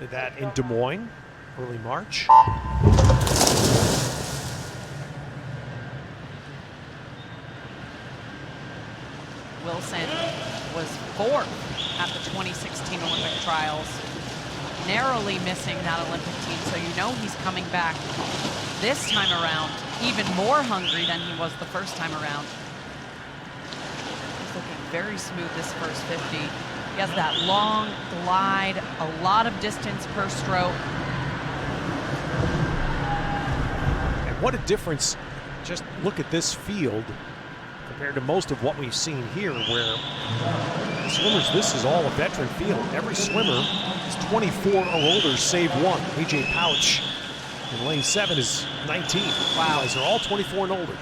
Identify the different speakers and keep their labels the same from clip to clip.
Speaker 1: Did that in Des Moines, early March.
Speaker 2: Wilson was 4th at the 2016 Olympic trials, narrowly missing that Olympic team, so you know he's coming back this time around even more hungry than he was the first time around. He's looking very smooth this first 50. He has that long glide, a lot of distance per stroke.
Speaker 1: And what a difference. Just look at this field compared to most of what we've seen here, where swimmers, this is all a veteran field. Every swimmer is 24 or older, save one. AJ Pouch in lane 7 is 19.
Speaker 2: Wow.
Speaker 1: Guys are all 24 and older.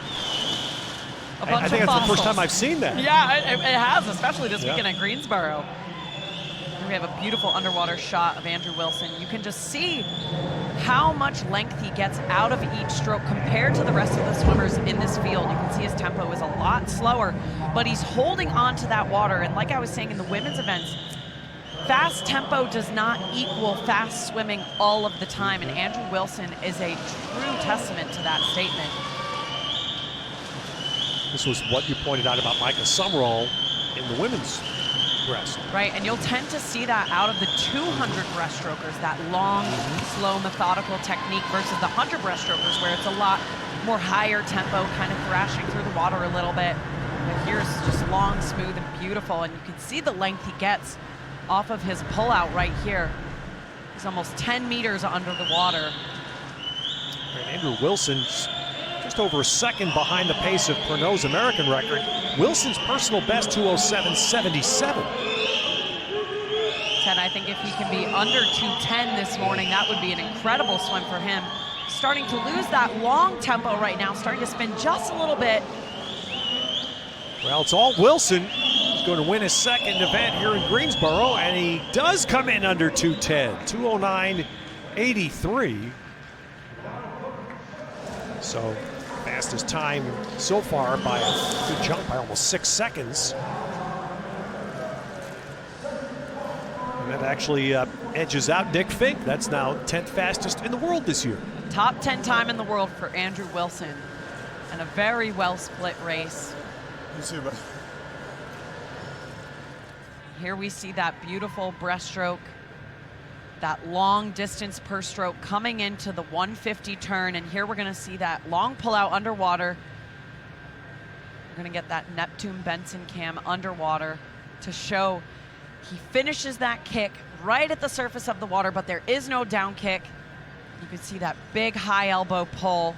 Speaker 2: I
Speaker 1: think that's the first time I've seen that.
Speaker 2: Yeah, it has, especially this weekend at Greensboro. Here we have a beautiful underwater shot of Andrew Wilson. You can just see how much length he gets out of each stroke compared to the rest of the swimmers in this field. You can see his tempo is a lot slower, but he's holding on to that water. And like I was saying in the women's events, fast tempo does not equal fast swimming all of the time. And Andrew Wilson is a true testament to that statement.
Speaker 1: This was what you pointed out about Micah Summerall in the women's breast.
Speaker 2: Right, and you'll tend to see that out of the 200 breaststrokers, that long, slow, methodical technique versus the 100 breaststrokers where it's a lot more higher tempo, kind of thrashing through the water a little bit. But here's just long, smooth, and beautiful, and you can see the length he gets off of his pullout right here. He's almost 10 meters under the water.
Speaker 1: And Andrew Wilson's just over a second behind the pace of Pernod's American record. Wilson's personal best, 2:07.77.
Speaker 2: Ted, I think if he can be under 2:10 this morning, that would be an incredible swim for him. Starting to lose that long tempo right now, starting to spin just a little bit.
Speaker 1: Well, it's all Wilson. He's going to win his second event here in Greensboro, and he does come in under 2:10, 2:09.83. So fastest time so far by a good jump by almost 6 seconds. And that actually edges out Nick Fink. That's now 10th fastest in the world this year.
Speaker 2: Top 10 time in the world for Andrew Wilson, and a very well split race.
Speaker 3: You see, but
Speaker 2: Here we see that beautiful breaststroke, that long distance per stroke coming into the 150 turn, and here we're gonna see that long pullout underwater. We're gonna get that Neptune Benson cam underwater to show he finishes that kick right at the surface of the water, but there is no down kick. You can see that big high elbow pull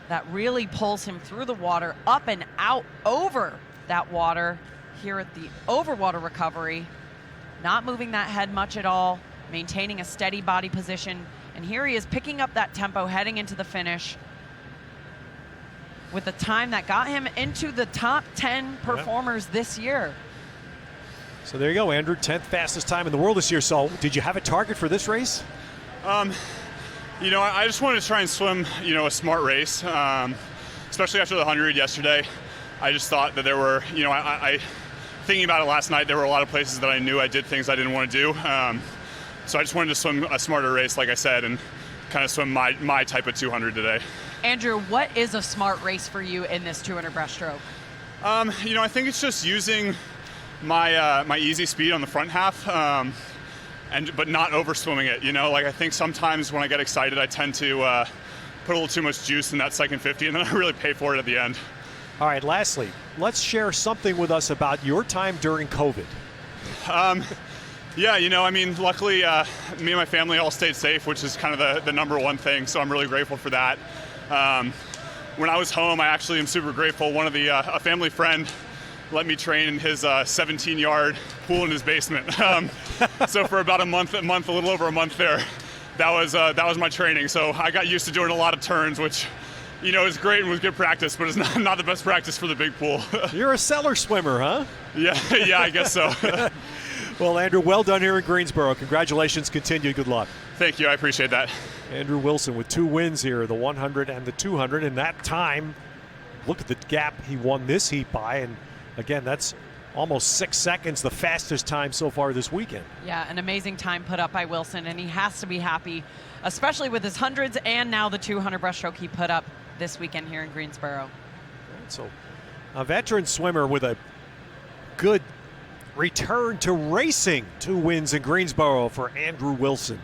Speaker 2: that really pulls him through the water, up and out over that water here at the overwater recovery. Not moving that head much at all, maintaining a steady body position. And here he is picking up that tempo heading into the finish with a time that got him into the top 10 performers this year.
Speaker 1: So there you go, Andrew, 10th fastest time in the world this year. So did you have a target for this race?
Speaker 3: you know, I just wanted to try and swim, you know, a smart race, especially after the 100 yesterday. I just thought that there were, you know, I thinking about it last night, there were a lot of places that I knew I did things I didn't want to do. So I just wanted to swim a smarter race, like I said, and kind of swim my type of 200 today.
Speaker 2: Andrew, what is a smart race for you in this 200 breaststroke?
Speaker 3: You know, I think it's just using my my easy speed on the front half, but not over swimming it. You know, like I think sometimes when I get excited, I tend to put a little too much juice in that second 50, and then I really pay for it at the end.
Speaker 1: All right, lastly, let's share something with us about your time during COVID.
Speaker 3: Yeah, you know, I mean, luckily, me and my family all stayed safe, which is kind of the number one thing, so I'm really grateful for that. When I was home, I actually am super grateful. One of a family friend let me train in his 17-yard pool in his basement. So for about a little over a month there, that was my training. So I got used to doing a lot of turns, which, you know, is great and was good practice, but it's not the best practice for the big pool.
Speaker 1: You're a cellar swimmer, huh?
Speaker 3: Yeah, I guess so.
Speaker 1: Well, Andrew, well done here in Greensboro. Congratulations, continue, good luck.
Speaker 3: Thank you, I appreciate that.
Speaker 1: Andrew Wilson with 2 wins here, the 100 and the 200, and that time, look at the gap he won this heat by, and again, that's almost 6 seconds, the fastest time so far this weekend.
Speaker 2: Yeah, an amazing time put up by Wilson, and he has to be happy, especially with his hundreds and now the 200 breaststroke he put up this weekend here in Greensboro.
Speaker 1: So a veteran swimmer with a good return to racing. 2 wins in Greensboro for Andrew Wilson.